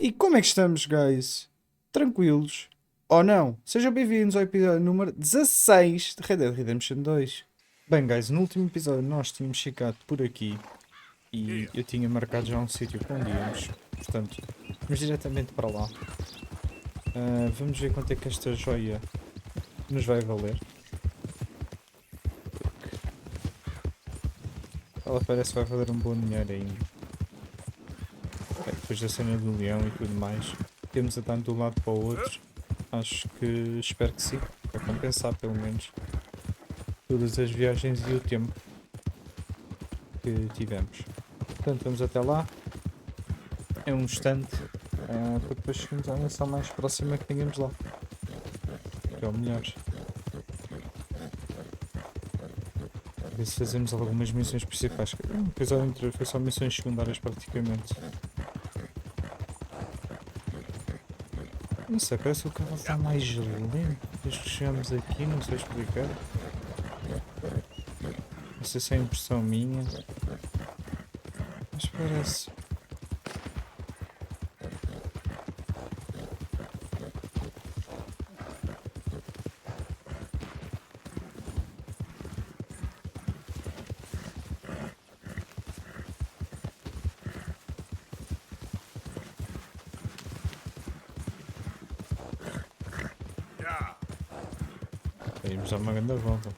E como é que estamos, guys? Tranquilos? Ou não? Sejam bem-vindos ao episódio número 16 de Red Dead Redemption 2. Bem, guys, no último episódio nós tínhamos ficado por aqui e eu tinha marcado já um sítio para onde íamos. Portanto, vamos diretamente para lá. Vamos ver quanto é que esta joia nos vai valer. Ela parece que vai valer um bom dinheiro ainda. Depois da cena do leão e tudo mais, temos a dar de um lado para o outro. Acho que, espero que sim, para compensar pelo menos todas as viagens e o tempo que tivemos. Portanto, vamos até lá. É um instante, para depois chegarmos à missão mais próxima que tenhamos lá. Que é o melhor. Ver se fazemos algumas missões principais. O episódio anterior foi só missões secundárias praticamente. Não sei, parece que o carro está mais lento desde que chegamos aqui, não sei explicar. Não sei se é impressão minha, mas parece. Vamos dar uma grande volta.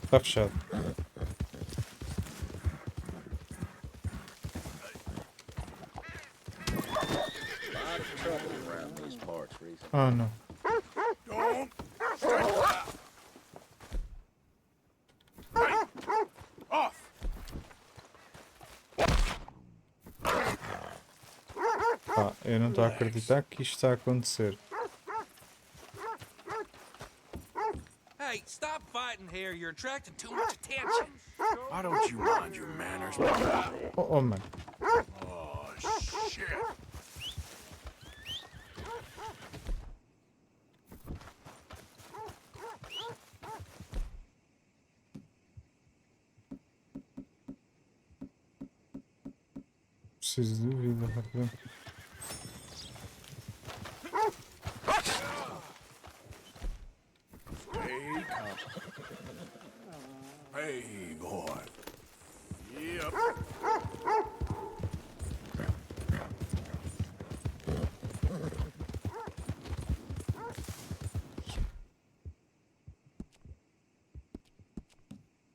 Está fechado. Ah, não. Eu não estou a acreditar que isto está a acontecer. Hey, stop fighting here. You're attracting too much attention. Why don't you mind your manners? Oh, mano. Oh, shit. Preciso de vida, rapidão. Hey, boy. Yep.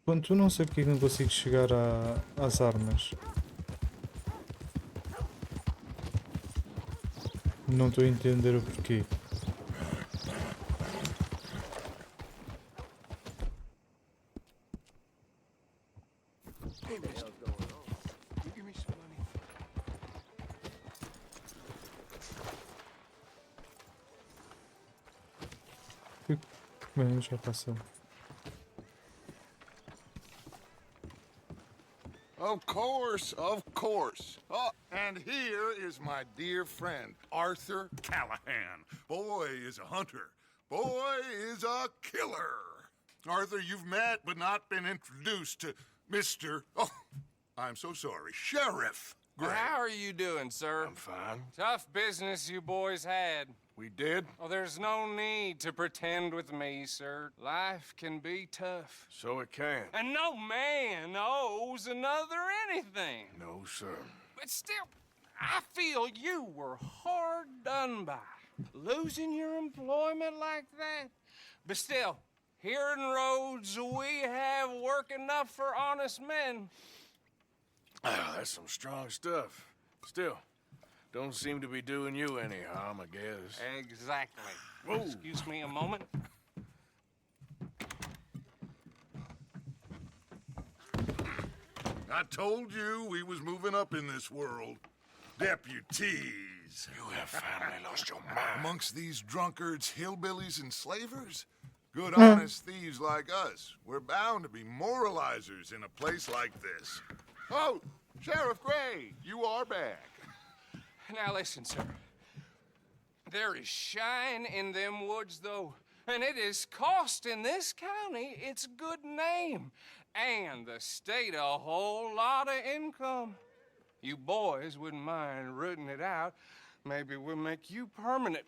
Ponto, não sei porque não consigo chegar às armas. Não estou a entender o porquê. Bem, já passou. Of course, of course. Oh, and here is my dear friend, Arthur Callahan. Boy is a hunter. Boy is a killer. Arthur, you've met but not been introduced to Mr. Oh, I'm so sorry, Sheriff Gray. How are you doing, sir? I'm fine. Tough business you boys had. We did? Oh, there's no need to pretend with me, sir. Life can be tough. So it can. And no man owes another anything. No, sir. But still, I feel you were hard done by. Losing your employment like that. But still, here in Rhodes, we have work enough for honest men. Oh, that's some strong stuff. Still, don't seem to be doing you any harm, I guess. Exactly. Whoa. Excuse me a moment. I told you we was moving up in this world. Deputies. You have finally lost your mind. Amongst these drunkards, hillbillies, and slavers? Good, honest thieves like us. We're bound to be moralizers in a place like this. Oh, Sheriff Gray, you are back. Now listen, sir. There is shine in them woods, though, and it is costing this county its good name and the state a whole lot of income. you boys wouldn't mind rooting it out, maybe we'll make you permanent.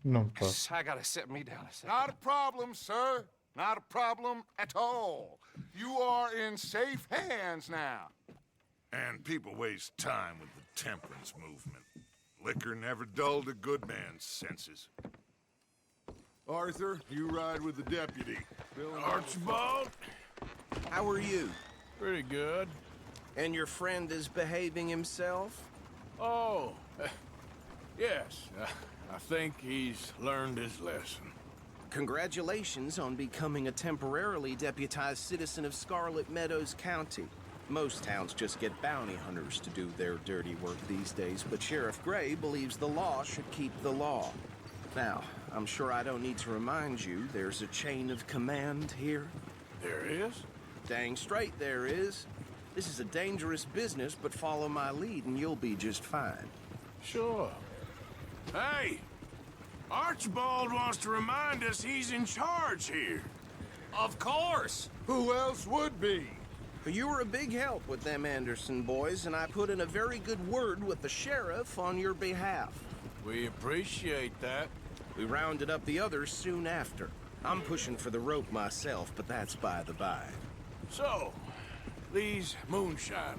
Não posso. I gotta set me down a second. Not a problem, sir. Not a problem at all. You are in safe hands now. And people waste time with the temperance movement. Liquor never dulled a good man's senses. Arthur, you ride with the deputy. Archibald? How are you? Pretty good. And your friend is behaving himself? Oh, yes. I think he's learned his lesson. Congratulations on becoming a temporarily deputized citizen of Scarlet Meadows County. Most towns just get bounty hunters to do their dirty work these days, but Sheriff Gray believes the law should keep the law. Now, I'm sure I don't need to remind you there's a chain of command here. There is? Dang straight there is. This is a dangerous business, but follow my lead and you'll be just fine. Sure. Hey! Archibald wants to remind us he's in charge here. Of course! Who else would be? You were a big help with them Anderson boys, and I put in a very good word with the sheriff on your behalf. We appreciate that. We rounded up the others soon after. I'm pushing for the rope myself, but that's by the by. So, these moonshiners.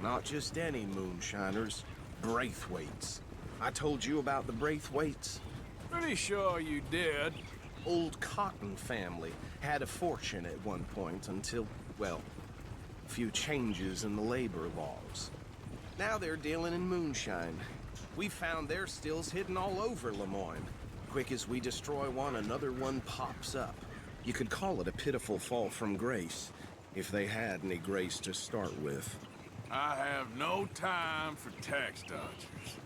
Not just any moonshiners, Braithwaites. I told you about the Braithwaites. Pretty sure you did. Old Cotton family had a fortune at one point until, well, a few changes in the labor laws. Now they're dealing in moonshine. We found their stills hidden all over Lemoyne. Quick as we destroy one, another one pops up. You could call it a pitiful fall from grace, if they had any grace to start with. I have no time for tax dodgers.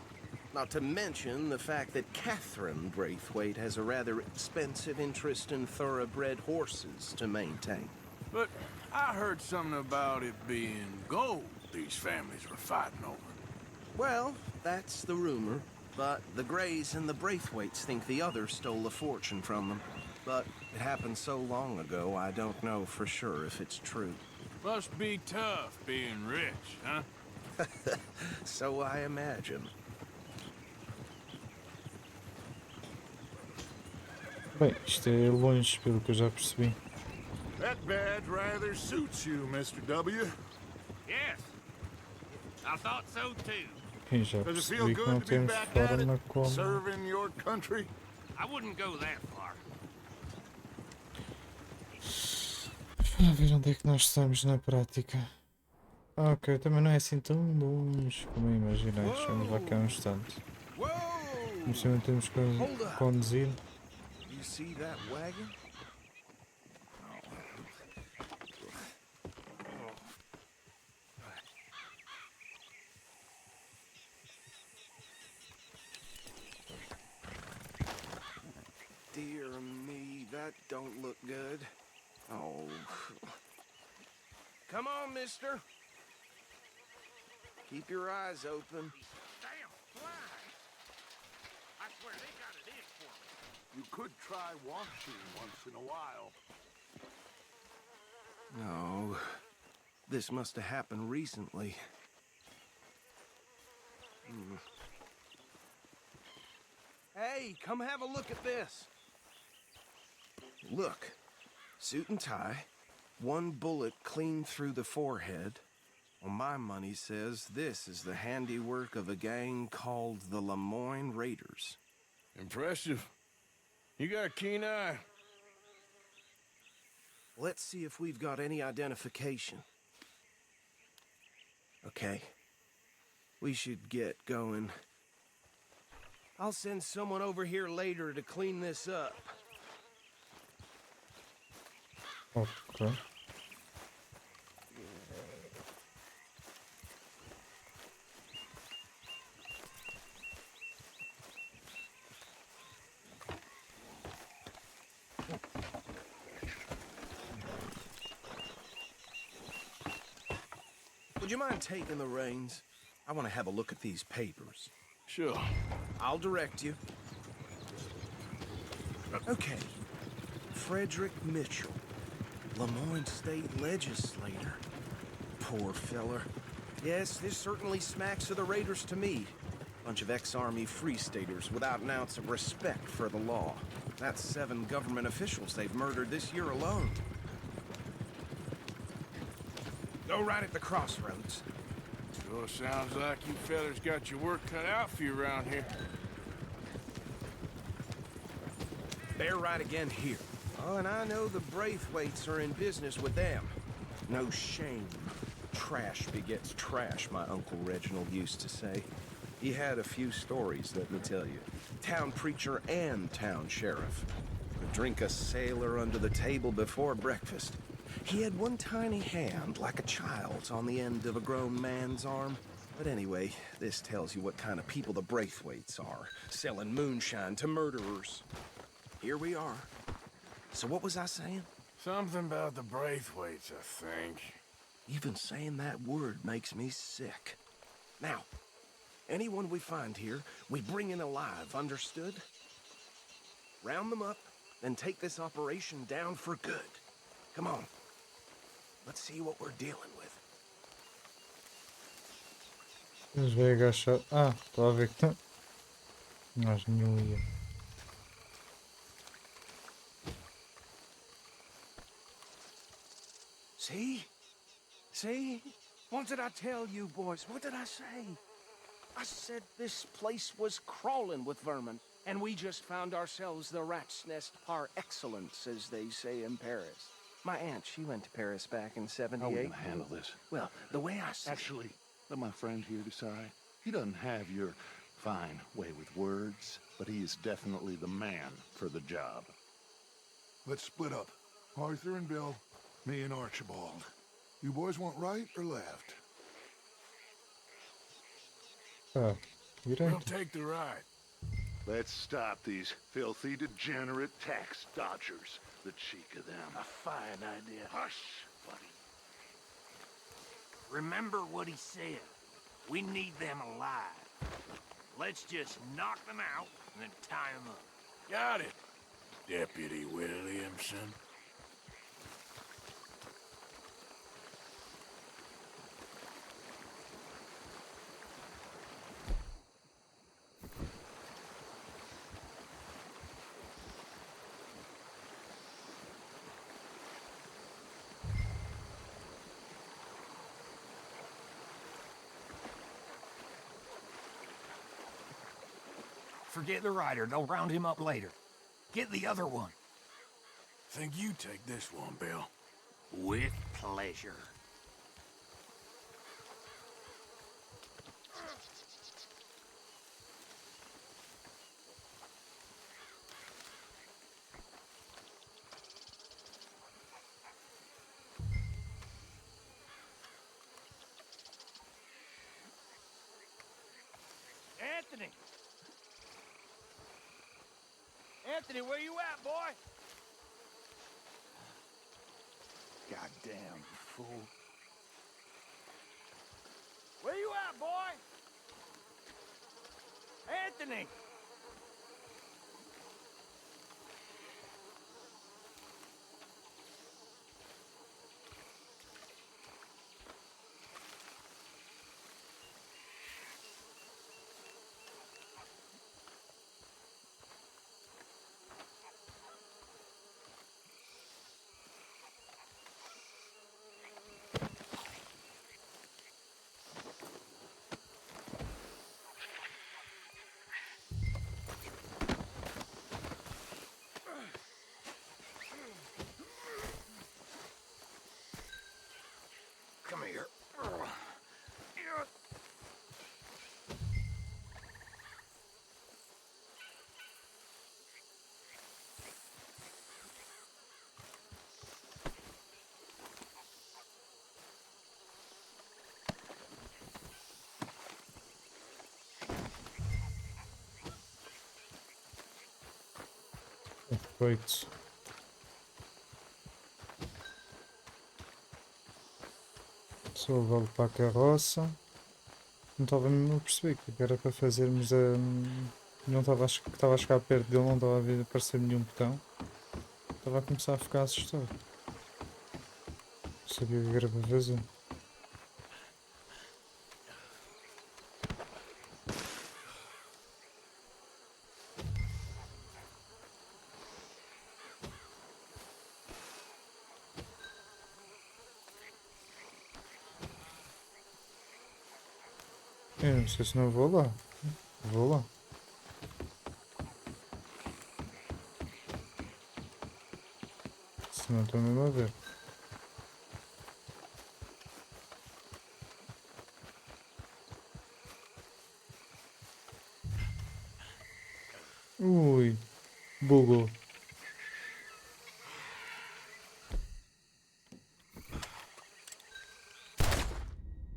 Not to mention the fact that Catherine Braithwaite has a rather expensive interest in thoroughbred horses to maintain. But I heard something about it being gold these families were fighting over. Well, that's the rumor. But the Grays and the Braithwaites think the others stole a fortune from them. But it happened so long ago, I don't know for sure if it's true. Must be tough being rich, huh? So I imagine. Bem, isto é longe, pelo que eu já percebi. That badge rather suits you, Mr. W. Yes. I thought so too. E já Does it feel percebi que não good to be temos back at forma it, como... serving your country? I wouldn't go that far. A ver onde é que nós estamos na prática. Ah, ok, também não é assim tão longe como eu imaginei. Vamos lá cá um instante. Whoa! Em cima temos que conduzir. You see that wagon? Dear me, that don't look good. Oh. Come on, mister. Keep your eyes open. Damn fly! I swear they got it in for me. You could try washing once in a while. No. This must have happened recently. Hey, come have a look at this. Look. Suit and tie. One bullet clean through the forehead. Well, my money says this is the handiwork of a gang called the Lemoyne Raiders. Impressive. You got a keen eye. Let's see if we've got any identification. Okay. We should get going. I'll send someone over here later to clean this up. Ok. Would you mind taking the reins? I want to have a look at these papers. Sure. I'll direct you. Okay. Frederick Mitchell, Lemoyne State Legislator. Poor feller. Yes, this certainly smacks of the Raiders to me. Bunch of ex-army free staters without an ounce of respect for the law. That's 7 government officials they've murdered this year alone. Go right at the crossroads. Sure sounds like you fellas got your work cut out for you around here. They're right again here. Oh, and I know the Braithwaites are in business with them. No shame. Trash begets trash, my Uncle Reginald used to say. He had a few stories, let me tell you. Town preacher and town sheriff. Could drink a sailor under the table before breakfast. He had one tiny hand, like a child's, on the end of a grown man's arm. But anyway, this tells you what kind of people the Braithwaites are, selling moonshine to murderers. Here we are. So what was I saying? Something about the Braithwaites, I think. Even saying that word makes me sick. Now, anyone we find here, we bring in alive, understood? Round them up, then take this operation down for good. Come on. Let's see what we're dealing with. Eles vêm agachar. Ah, estou a ver que não. Mas nenhum ia. See? See? What did I tell you, boys? What did I say? I said this place was crawling with vermin, and we just found ourselves the rat's nest par excellence, as they say in Paris. My aunt, she went to Paris back in '78. How are we gonna handle this? Well, the way I see Actually, let my friend here decide. He doesn't have your fine way with words, but he is definitely the man for the job. Let's split up. Arthur and Bill, me and Archibald. You boys want right or left? Ah, We'll direito. take the ride. Let's stop these filthy, degenerate tax dodgers. The cheek of them. A fine idea. Hush, buddy. Remember what he said. We need them alive. Let's just knock them out and then tie them up. Got it, Deputy Williamson. Forget the rider. Don't round him up later. Get the other one. Think you take this one, Bill. With pleasure. Anthony! Anthony, where you at, boy? Goddamn fool. Where you at, boy? Anthony! Come here. Feito. Só volto para a carroça. Não estava mesmo a perceber que era para fazermos a. Não estava a chegar perto dele, não estava a ver aparecer nenhum botão. Estava a começar a ficar assustado. Não sabia o que era para fazer. Eu não sei se não vou lá. Vou lá. Se não estou mesmo a ver. Ui, bugou.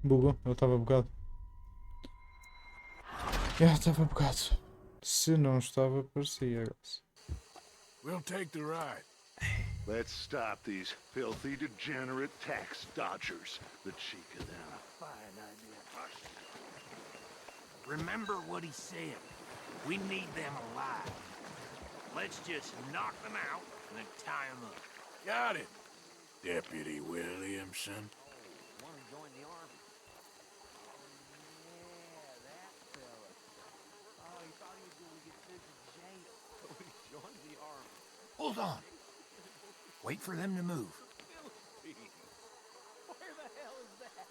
Bugou, eu estava bugado. Estava bugado. Se não estava, parecia. We'll take the ride. Let's stop these filthy, degenerate tax dodgers. The cheek of them. Fine idea. Remember what he said. We need them alive. Let's just knock them out and then tie them up. Got it, Deputy Williamson. Want to join the army? Yeah, that fella. Oh, he thought he was going to get sent to jail. So he joined the army. Hold on. Wait for them to move. Where the hell is that?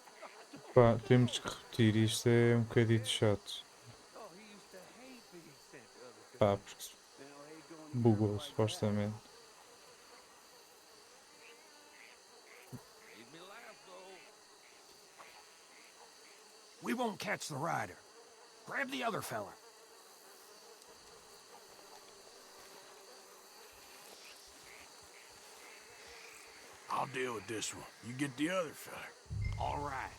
Pá, temos que repetir. Isto é um bocadinho chato. Oh, he used to hate being sent to other Pá, porque countries. Now he ain't going bugou supostamente. Made me laugh, though. We won't catch the rider. Grab the other fella. I'll deal with this one. You get the other fella. All right.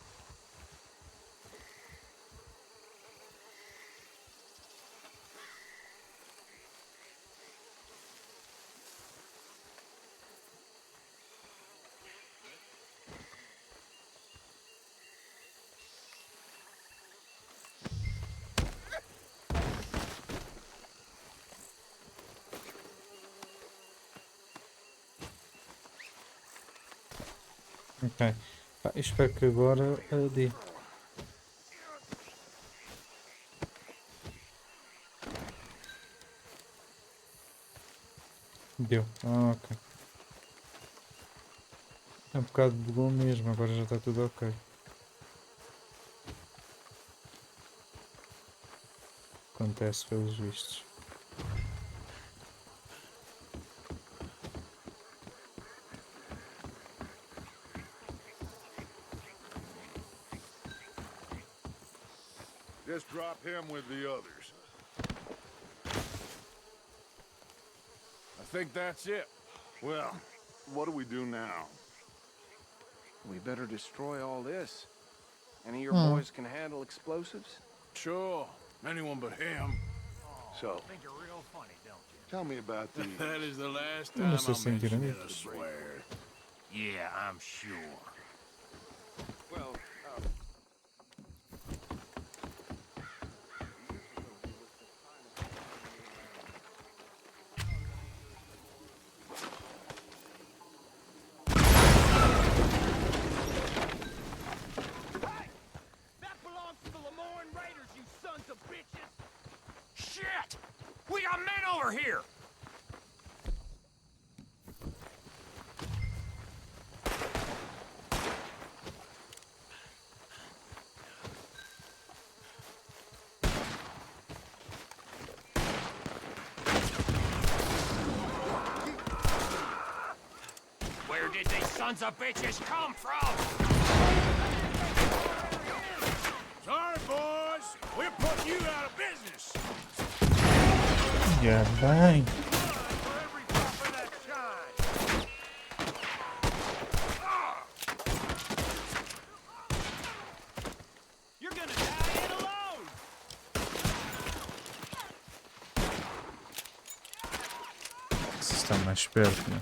Ok. Pá, espero que agora dê. Deu. Ah, ok. É um bocado bugou mesmo, agora já está tudo ok. Acontece pelos vistos. Just drop him with the others. I think that's it. Well, what do we do now? We better destroy all this. Any of your boys can handle explosives? Sure, anyone but him. So, Think you're real funny, don't you? tell me about these. That is the last Eu time não sei I se mention sentirem it, I swear. Yeah, I'm sure. Well, That belongs to the Lemoyne Raiders, you sons of bitches! Shit! We got men over here! Where did these sons of bitches come from? Sorry, boys. We're putting you out of business. Já bem. For every drop of that shine. You're gonna die in alone! Se está mais perto, né?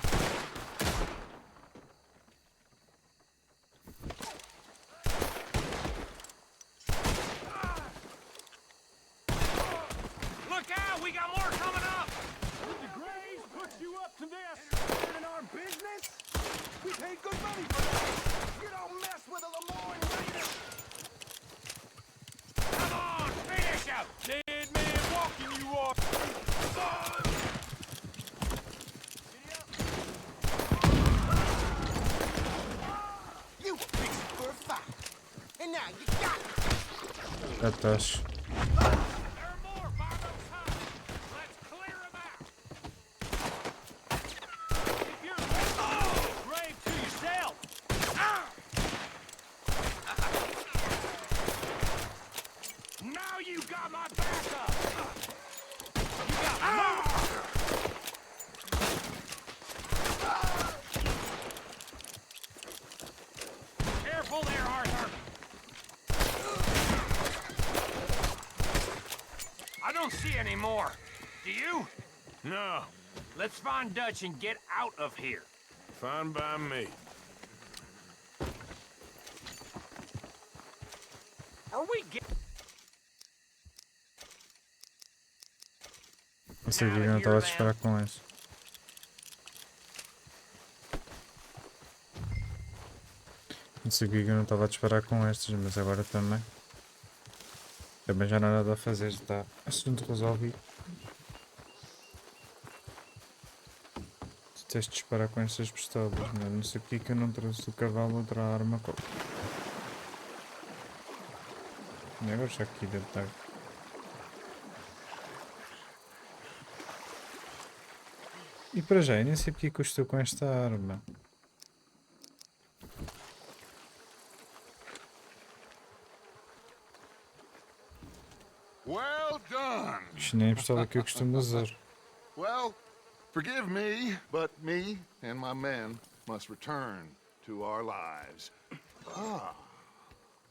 Look out! We got more coming up! Did the Grays put you up to this? In our business? We paid good money for that. You don't mess with the Lemoyne Raiders. Come on, finish him! Dead man walking you are. You were fixing for a fight, and now you got it. Já estás. There are more by those houses. Let's clear them out. Keep your grave to yourself. Now you got my backup. You got more. Careful there, Arthur. I don't see any more. Do you? No. Let's find Dutch and get out of here. Fine by me. Are we getting... Não sei porque eu não estava a esperar com isso. Não sei porque eu não estava a disparar com estas, mas agora também. Também já não há nada a fazer, está assunto resolvido. Detesto disparar com estas pistolas, mas não sei porque que eu não trouxe o cavalo outra arma. E agora já aqui deve estar. E para já, eu nem sei porque que eu estou com esta arma. Well done. Isto nem é a pistola que eu costumo usar. Well, forgive me, but me and my men must return to our lives. Ah,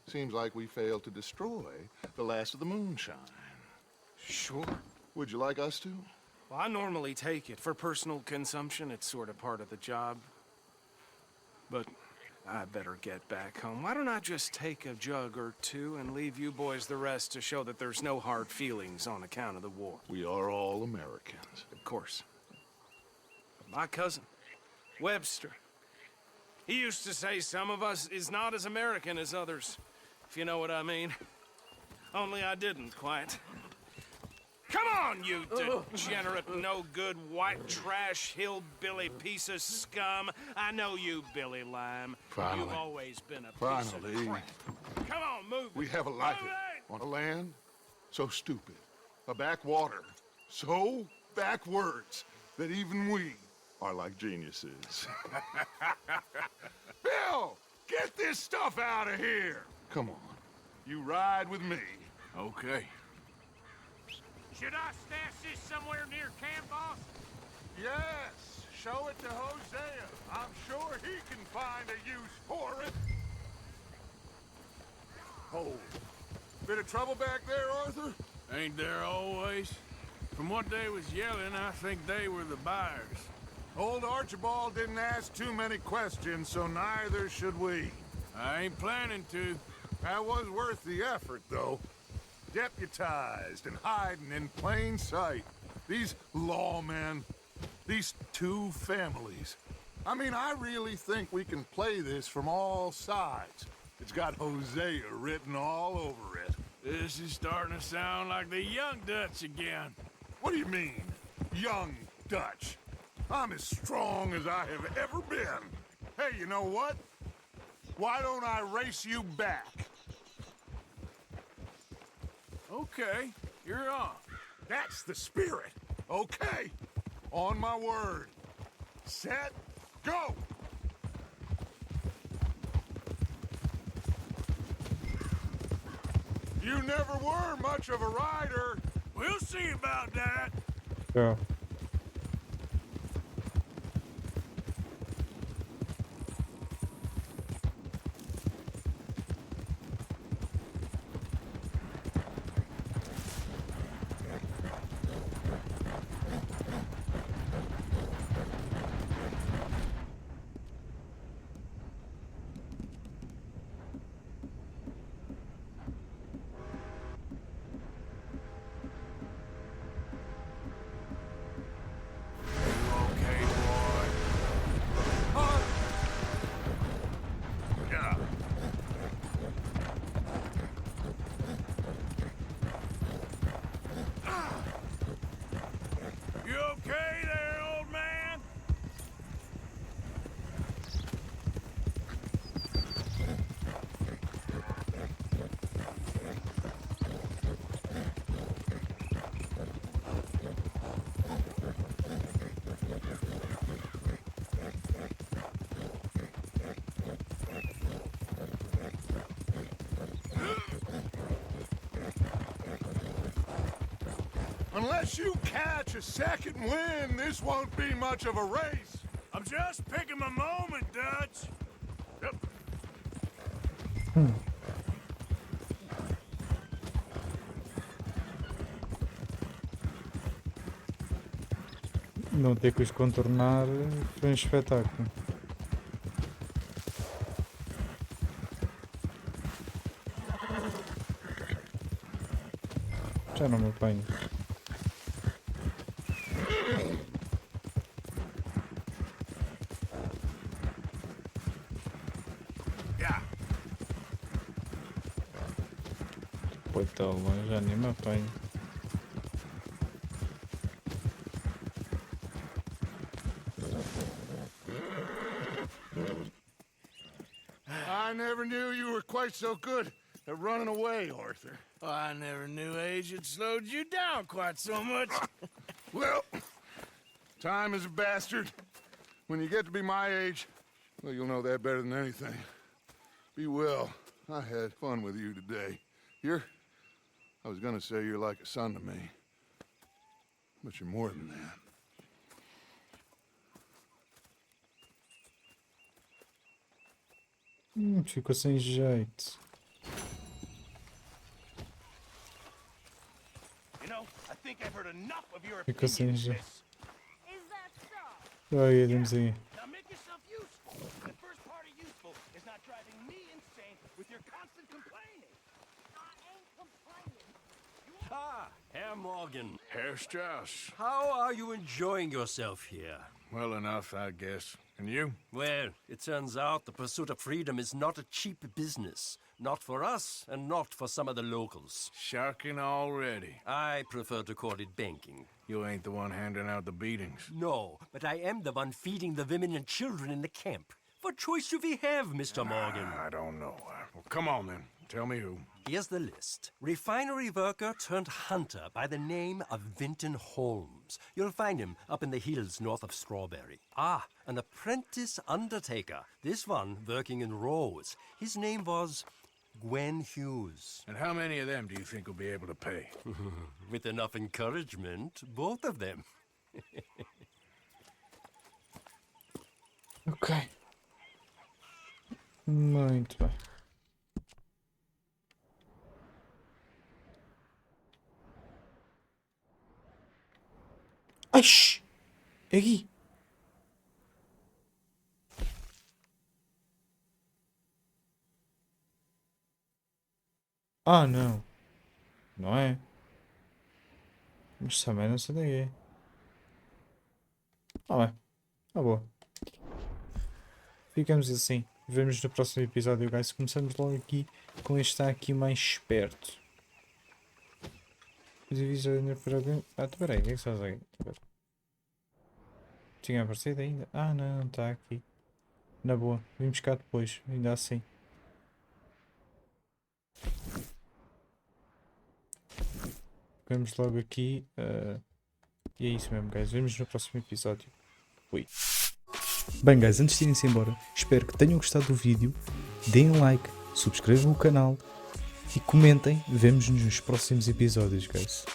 seems like we failed to destroy the last of the moonshine. Sure. Would you like us to? Well, I normally take it. For personal consumption, it's sort of part of the job. But I better get back home. Why don't I just take a jug or two and leave you boys the rest to show that there's no hard feelings on account of the war? We are all Americans. Of course. My cousin, Webster, he used to say some of us is not as American as others, if you know what I mean. Only I didn't quite. Come on, you degenerate, no-good, white trash, hillbilly piece of scum. I know you, Billy Lime. Finally. You've always been a piece Finally. of crap. Come on, move We it. have a life Move it. on a land so stupid, a backwater so backwards that even we are like geniuses. Bill, get this stuff out of here. Come on, you ride with me. Okay. Should I stash this somewhere near camp, boss? Yes, show it to Hosea. I'm sure he can find a use for it. Oh, bit of trouble back there, Arthur? Ain't there always? From what they was yelling, I think they were the buyers. Old Archibald didn't ask too many questions, so neither should we. I ain't planning to. That was worth the effort, though. Deputized and hiding in plain sight. These lawmen, these two families. I mean, I really think we can play this from all sides. It's got Hosea written all over it. This is starting to sound like the young Dutch again. What do you mean, young Dutch? I'm as strong as I have ever been. Hey, you know what? Why don't I race you back? Okay, you're on. That's the spirit. Okay. On my word. Set, go! You never were much of a rider. We'll see about that. Go. Unless you catch a second wind, this won't be much of a race. I'm just picking my moment, Dutch. Yep. Não ter que os contornar foi um espetáculo. Já não me apanho. Coitado, já nem me apanho. I never knew you were quite so good at running away, Arthur. I never knew age had slowed you down quite so much. Well, time is a bastard. When you get to be my age, well, you'll know that better than anything. Be well. I had fun with you today. I was gonna say you're like a son to me, but you're more than that. Ficou sem jeito. You know, I think I've heard enough of your Ficou sem opinions, jeito. miss. Is that so? Ai, Adamzinho. Now make yourself useful. The first part of useful is not driving me insane with your constant complaining. I ain't complaining. Ah, Herr Morgan. Herr Strauss. How are you enjoying yourself here? Well enough, I guess. And you? Well, it turns out the pursuit of freedom is not a cheap business. Not for us, and not for some of the locals. Sharking already. I prefer to call it banking. You ain't the one handing out the beatings. No, but I am the one feeding the women and children in the camp. What choice do we have, Mr. Morgan? I don't know. Well, come on then. Tell me who. Here's the list. Refinery worker turned hunter by the name of Vinton Holmes. You'll find him up in the hills north of Strawberry. Ah, an apprentice undertaker. This one working in rows. His name was Gwen Hughes. And how many of them do you think will be able to pay? With enough encouragement, both of them. Ok. Muito bem. Ai, shh! É aqui. Ah, não. Não é? Mas também não sei daqui. Ah, bem. Ah, boa. Ficamos assim. Vemos no próximo episódio, guys. Começamos logo aqui com este está aqui mais esperto. Ah, peraí, o que é que estás aí? Tinha aparecido ainda? Ah, não, está aqui. Na boa, vimos cá depois, ainda assim. Vamos logo aqui. E é isso mesmo, guys. Vemos no próximo episódio. Fui. Bem, guys, antes de irem-se embora, espero que tenham gostado do vídeo. Deem um like, subscrevam o canal e comentem. Vemo-nos nos próximos episódios, guys.